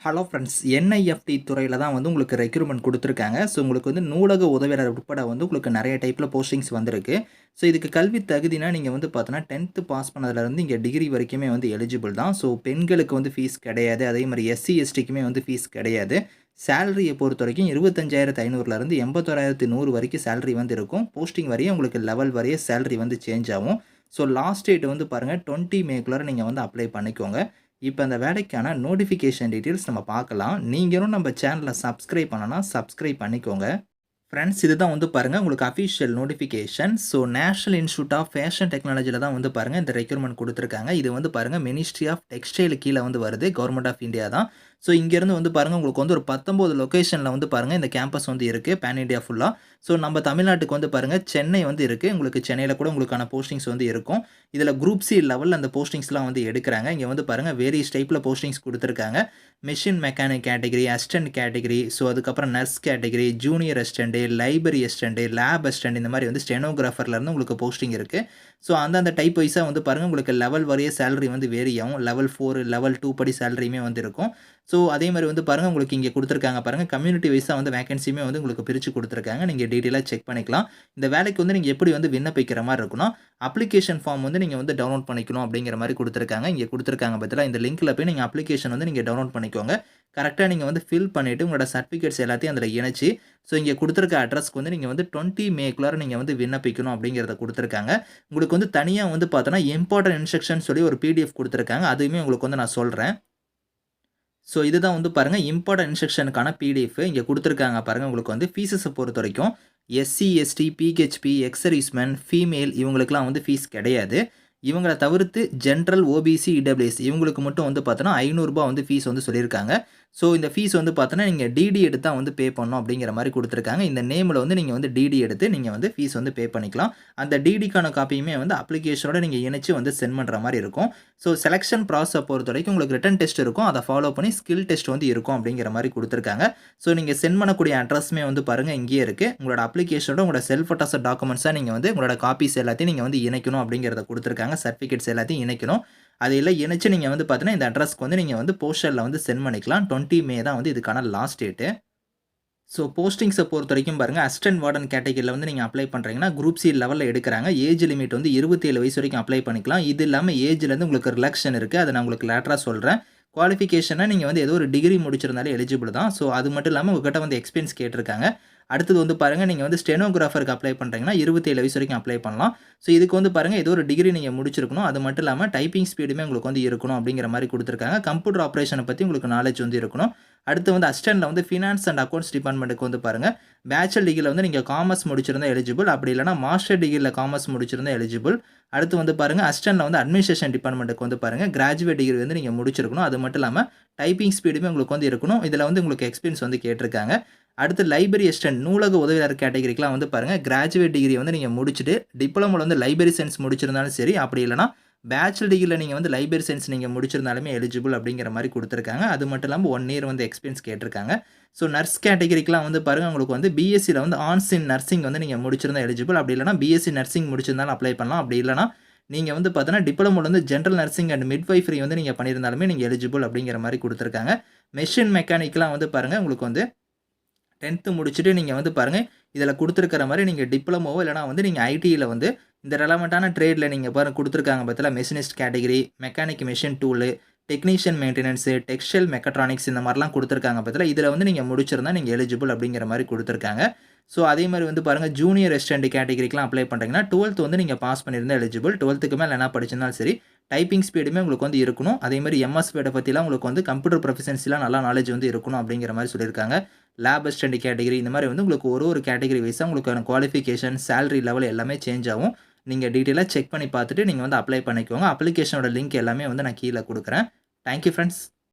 Hello friends, NIFT துறையில தான் வந்து உங்களுக்கு ரெக்ரூட்மெண்ட் குடுத்துருக்காங்க. ஸோ, உங்களுக்கு வந்து நூலக உதவியாளர் உட்பட வந்து உங்களுக்கு நெறைய டைப்ல போஸ்டிங்ஸ் வந்திருக்கு. ஸோ, இதுக்கு கல்வி தகுதினா நீங்க வந்து பார்த்தோன்னா 10த் பாஸ் பண்ணதுலேருந்து இங்க டிகிரி வரைக்குமே வந்து எலிஜிபிள் தான். ஸோ, பெண்களுக்கு வந்து ஃபீஸ் கிடையாது. அதேமாரி எஸ்சி, எஸ்டிக்குமே வந்து ஃபீஸ் கிடையாது. சேலரிய பொறுத்தவரைக்கும் 25,500லேருந்து 81,100 வரைக்கும் சேலரி வந்து இருக்கும். போஸ்டிங் வரையும் உங்களுக்கு லெவல் வரைய சேலரி வந்து சேஞ்ச் ஆகும். ஸோ, லாஸ்ட் டேட் வந்து பாருங்க 20 மேக்குள்ளார நீங்க வந்து அப்ளை பண்ணிக்கோங்க. இப்ப அந்த வேலைக்கான நோட்டிஃபிகேஷன் டீட்டெயில்ஸ் நம்ம பார்க்கலாம். நீங்களும் நம்ம சேனல சப்ஸ்கிரைப் பண்ணலனா சப்ஸ்கிரைப் பண்ணிக்கோங்க. ஃப்ரெண்ட்ஸ், இதுதான் வந்து பாருங்க உங்களுக்கு official notification. So, national institute of fashion டெக்னாலஜில தான் வந்து பாருங்க இந்த ரெக்ரூட்மெண்ட் குடுத்துருக்காங்க. இது வந்து பாருங்க மினிஸ்ட்ரி ஆஃப் டெக்ஸ்டைல் கீழ வந்து வருது. கவர்ன்மென்ட் ஆஃப் இந்தியா தான். ஸோ, இங்கேருந்து வந்து பாருங்க உங்களுக்கு வந்து ஒரு 19 லொகேஷன்ல வந்து பாருங்க இந்த கேம்பஸ் வந்து இருக்கு. பேன் இண்டியா ஃபுல்லா. ஸோ, நம்ம தமிழ்நாட்டுக்கு வந்து பாருங்க சென்னை வந்து இருக்கு. உங்களுக்கு சென்னையில கூட உங்களுக்கான போஸ்டிங்ஸ் வந்து இருக்கும். இதுல குரூப் சி லெவல்ல அந்த போஸ்டிங்ஸ்லாம் வந்து எடுக்குறாங்க. இங்க வந்து பாருங்க வேரியஸ் டைப்ல போஸ்டிங்ஸ் குடுத்துருக்காங்க. Machine mechanic category, assistant category, so அதுக்கப்புறம் nurse category, junior assistant, library assistant, lab assistant இந்த மாரி வந்து ஸ்டெனோகிராஃபர்லேருந்து உங்களுக்கு போஸ்டிங் இருக்கு. ஸோ, அந்தந்த டைப் வைஸா வந்து பாருங்க உங்களுக்கு லெவல் வாரியா சேலரி வந்து வேரி ஆகும். லெவல் 4, லெவல் 2 படி சேலரியுமே வந்து இருக்கும். ஸோ, அதே மாரி வந்து பாருங்க உங்களுக்கு இங்க குடுத்துருக்காங்க பாருங்க. கம்யூனிட்டி வைஸா வந்து வேக்கன்சியுமே வந்து உங்களுக்கு பிரிச்சு குடுத்துருக்காங்க. நீங்க டீட்டெயிலா செக் பண்ணிக்கலாம். இந்த வேலைக்கு வந்து நீங்க எப்படி வந்து விண்ணப்பிக்கிற மாரி இருக்குன்னா, அப்ளிகேஷன் ஃபார்ம் வந்து நீங்க வந்து டவுன்லோட் பண்ணிக்கணும் அப்படிங்கிற மாரி குடுத்துருக்காங்க. இங்க குடுத்துருக்காங்க பார்த்தீங்களா, இந்த லிங்க்ல போய் நீங்க அப்ளிகேஷன் வந்து நீங்க டவுன்லோட் பண்ணிக்கோங்க. கரெக்ட்டா நீங்க வந்து ஃபில் பண்ணிட்டு உங்களோட சர்டிஃபிகேட்ஸ் எல்லாத்தையும் அதில இணைச்சு, ஸோ இங்க குடுத்துருக்க அட்ரஸ்க்கு வந்து நீங்க வந்து 20 மேக்குள்ளார நீங்க வந்து விண்ணப்பிக்கணும் அப்படிங்கிறத குடுத்துருக்காங்க. உங்களுக்கு வந்து தனியா வந்து பார்த்தோன்னா, இம்பார்ட்டன்ட் இன்ஸ்ட்ரக்ஷன் சொல்லி ஒரு பிடிஎஃப் குடுத்துருக்காங்க. அதையுமே உங்களுக்கு வந்து நான் சொல்றேன். ஸோ, இதுதான் வந்து பாருங்க இம்பார்ட்டன்ட் இன்ஸ்ட்ரக்ஷனுக்கான பிடிஎஃப். இங்க குடுத்துருக்காங்க பாருங்க. உங்களுக்கு வந்து ஃபீஸஸ பொறுத்தவரைக்கும் SC, ST, PHP, ex serviceman, female இவங்களுக்கெல்லாம் வந்து ஃபீஸ் கிடையாது. இவங்கள தவிர்த்து ஜெனரல், ஓபிசி, இடபிள்யூஎஸ் இவங்களுக்கு மட்டும் வந்து பார்த்தோன்னா ரூ. 500 வந்து ஃபீஸ் வந்து சொல்லியிருக்காங்க. ஸோ, இந்த ஃபீஸ் வந்து பார்த்தோன்னா, நீங்க டிடி எடுத்தா வந்து பே பண்ணணும் அப்படிங்கிற மாரி குடுத்துருக்காங்க. இந்த நேம்ல வந்து நீங்க வந்து டிடி எடுத்து நீங்க வந்து ஃபீஸ் வந்து பே பண்ணிக்கலாம். அந்த டிடிக்கான காப்பியுமே வந்து அப்ளிகேஷனோட நீங்க இணைச்சு வந்து சென்ட் பண்ற மாரி இருக்கும். ஸோ, செலக்ஷன் ப்ராசஸ பொறுத்தவரைக்கும் உங்களுக்கு ரிட்டன் டெஸ்ட் இருக்கும். அத ஃபாலோ பண்ணி ஸ்கில் டெஸ்ட் வந்து இருக்கும் அப்படிங்கிற மாரி குடுத்துருக்காங்க. ஸோ, நீங்க சென்ட் பண்ணக்கூடிய அட்ரஸுமே வந்து பாருங்க இங்கேயே இருக்கு. உங்களோட அப்ளிகேஷனோட உங்களோட செல்ஃப் அட்டஸ்டட் டாக்குமெண்ட்ஸா நீங்க வந்து உங்களோட காப்பீஸ் எல்லாத்தையும் நீங்க வந்து இணைக்கணும் அப்படிங்கிறத குடுத்துருக்காங்க. சர்டிஃபிகேட்ஸ் எல்லாத்தையும் இணைக்கணும். அது எல்லாம் இணைச்சு நீங்க வந்து பார்த்தீங்கன்னா, இந்த அட்ரஸ்க்கு வந்து நீங்க வந்து போஸ்டல்ல வந்து சென்ட் பண்ணிக்கலாம். 20 மே தான் வந்து இதுக்கான லாஸ்ட் டேட்டு. ஸோ, போஸ்டிங்ஸ பொறுத்தவரைக்கும் பாருங்க, அசிஸ்டன்ட் வார்டன் கேட்டகரில வந்து நீங்க அப்ளை பண்றீங்கன்னா, குரூப் சி லெவல்ல எடுக்குறாங்க. ஏஜ் லிமிட் வந்து 27 வயசு வரைக்கும் அப்ளை பண்ணிக்கலாம். இது இல்லாம ஏஜ்லேருந்து உங்களுக்கு ரிலாக்ஷன் இருக்கு. அத நான் உங்களுக்கு லேட்டரா சொல்றேன். குவாலிஃபிகேஷன்னா நீங்க வந்து ஏதோ ஒரு டிகிரி முடிச்சிருந்தாலே எலிஜிபிள் தான். ஸோ, அது மட்டும் இல்லாம உங்ககிட்ட வந்து எக்ஸ்பீரியன்ஸ் கேட்டிருக்காங்க. அடுத்தது வந்து பாருங்க, நீங்க வந்து ஸ்டெனோகிராஃபருக்கு அப்ளை பண்றீங்கன்னா, 27 வயசு வரைக்கும் அப்ளை பண்ணலாம். ஸோ, இதுக்கு வந்து பாருங்க ஏதோ ஒரு டிகிரி நீங்க முடிச்சிருக்கணும். அது மட்டும் இல்லாம டைப்பிங் ஸ்பீடுமே உங்களுக்கு வந்து இருக்கணும் அப்படிங்கிற மாரி குடுத்துருக்காங்க. கம்ப்யூட்டர் ஆப்பரேஷன பத்தி உங்களுக்கு நாலேட்ஜ் வந்து இருக்கணும். அடுத்து வந்து அசிஸ்டன்ட்ல வந்து ஃபினான்ஸ் அண்ட் அக்கவுண்ட்ஸ் டிபார்ட்மென்ட்க்கு வந்து பாருங்க, பேச்சுலர் டிகிரில வந்து நீங்க காமர்ஸ் முடிச்சிருந்தா எலிஜிபிள். அப்படி இல்லன்னா மாஸ்டர் டிகிரில காமர்ஸ் முடிச்சிருந்தா எலிஜிபிள். அடுத்து வந்து பாருங்க, அசிஸ்டன்ட்ல வந்து அட்மினிஸ்ட்ரேஷன் டிபார்ட்மென்ட்க்கு வந்து பாருங்க, கிராஜுவேட் டிகிரி வந்து நீங்க முடிச்சிருக்கணும். அது மட்டும் இல்லாம டைப்பிங் ஸ்பீடுமே உங்களுக்கு வந்து இருக்கணும். இதுல வந்து உங்களுக்கு எக்ஸ்பீரியன்ஸ் வந்து கேட்டிருக்காங்க. அடுத்து லைப்ரரி அசிஸ்டன்ட் நூலக உதவியாளர் கேட்டகரிக்குலாம் வந்து பாருங்க, கிராஜுவேட் டிகிரி வந்து நீங்க முடிச்சுட்டு டிப்ளமோல வந்து லைப்ரரி சயன்ஸ் முடிச்சிருந்தாலும் சரி, அப்படி இல்லன்னா பேச்சுலர் டிகிரில நீங்க வந்து லைப்ரரி சயன்ஸ் நீங்க முடிச்சிருந்தாலுமே எலிஜிபிள் அப்படிங்கிற மாரி குடுத்துருக்காங்க. அது மட்டும் இல்லாம 1 இயர் வந்து எக்ஸ்பீரியன்ஸ் கேட்டிருக்காங்க. ஸோ, நர்ஸ் கேட்டகரிக்குலாம் வந்து பாருங்க, உங்களுக்கு வந்து பிஎஸ்சில வந்து ஆன்ஸ் இன் நர்சிங் வந்து நீங்க முடிச்சிருந்தா எலிஜிபிள். அப்படி இல்லன்னா பிஎஸ்சி நர்சிங் முடிச்சிருந்தாலும் அப்ளை பண்ணலாம். அப்படி இல்லன்னா நீங்க வந்து பார்த்தீங்கன்னா, டிப்ளமோல வந்து ஜெனரல் நர்சிங் அண்ட் மிட்வைஃபரி வந்து நீங்க பண்ணியிருந்தாலுமே நீங்க எலிஜிபிள் அப்படிங்கிற மாரி குடுத்துருக்காங்க. மெஷின் மெக்கானிக்லாம் வந்து பாருங்க, உங்களுக்கு வந்து 10த் முடிச்சுட்டு நீங்க வந்து பாருங்க, இதில குடுத்திருக்கிற மாரி நீங்க டிப்ளமோவோ இல்லன்னா வந்து நீங்க ஐடில வந்து இந்த ரெலவன்ட்டான ட்ரேட்ல நீங்க பாருங்க குடுத்திருக்காங்க பார்த்தீங்களா, machinist category, mechanic machine tool, technician maintenance, textile mechatronics இந்த மாரிலாம் குடுத்திருக்காங்க பார்த்தீங்களா, இதில வந்து நீங்க முடிச்சிருந்தா நீங்க எலிஜிபிள் அப்படிங்கிற மாரி குடுத்திருக்காங்க. ஸோ, அதே மாரி வந்து பாருங்க, ஜூனியர் அசிஸ்டன்ட் கேட்டகரிக்குலாம் அப்ளை பண்றீங்கன்னா, 12த் வந்து நீங்க பாஸ் பண்ணியிருந்தா எலிஜிபிள். 12க்கு மேல என்ன படிச்சிருந்தாலும் சரி, டைப்பிங் ஸ்பீடுமே உங்களுக்கு வந்து இருக்கணும். அதே மாரி எம்எஸ் வேர்ட பத்திலாம் உங்களுக்கு வந்து கம்ப்யூட்டர் ப்ரொஃபிஷியன்சிலாம் நல்லா நாலேட்ஜ் வந்து இருக்கணும் அப்படிங்கிற மாரி சொல்லியிருக்காங்க. லேப் அசிஸ்டன்ட் கேட்டகரி இந்த மாரி வந்து உங்களுக்கு ஒரு கேட்டகரி வைஸா உங்களுக்கான குவாலிஃபிகேஷன், சேலரி லெவல் எல்லாமே சேஞ்ச் ஆகும். நீங்க டீட்டெயிலா செக் பண்ணி பார்த்துட்டு நீங்க வந்து அப்ளை பண்ணிக்கோங்க. அப்ளிகேஷனோட லிங்க் எல்லாமே வந்து நான் கீழ குடுக்குறேன். Thank you friends.